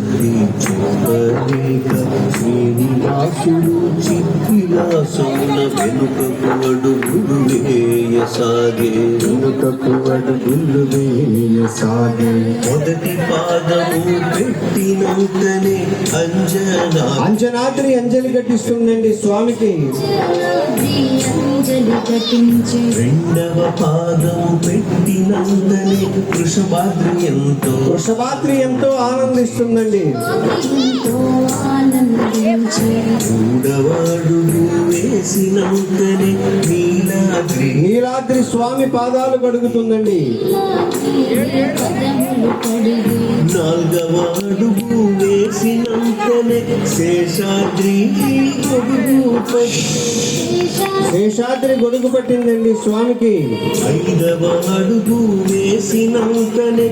కొలది చెప్పలేక శ్రీనివాసుడు చిక్కిలాసమున వెనుకకు అడుగులు వేయసాగే మొదటి పాదము పెట్టినంతనే అంజనాద్రి అంజలి కట్టిస్తుందండి స్వామికి. రెండవ పాదము పెట్టినంతనే వృషభాద్రి ఎంతో ఆనందిస్తుందండి. మూడవ అడుగు వేసినంతనే నీలాద్రి స్వామి పాదాలు కడుగుతుందండి. నాలుగవ అడుగు వేసినంతనే శేషాద్రి గొడుగు పట్టిందండి స్వామికి. ఐదవ అడుగు వేసినంతనే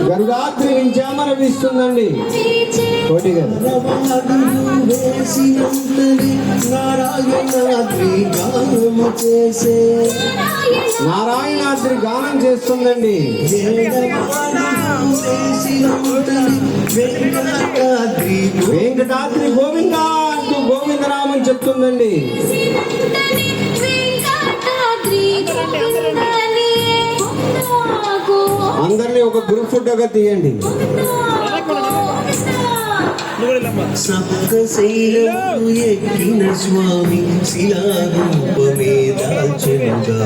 గరుడాద్రి వింజామర వీస్తుందండి. కోటి గారు వేసినంతనే నారాయణాద్రి గానం చేస్తుందండి. వెంకటాద్రి గోవింద అంటూ గోవిందరామని చెప్తుందండి. అందరినీ ఒక గ్రూప్ ఫోటోగా తీయండి. సప్తశైలము ఎక్కిన స్వామి శిలారూపమే దాల్చెనుగా.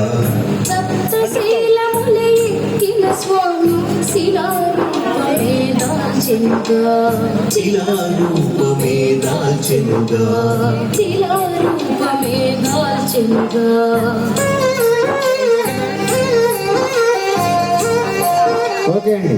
ఓకే అండి.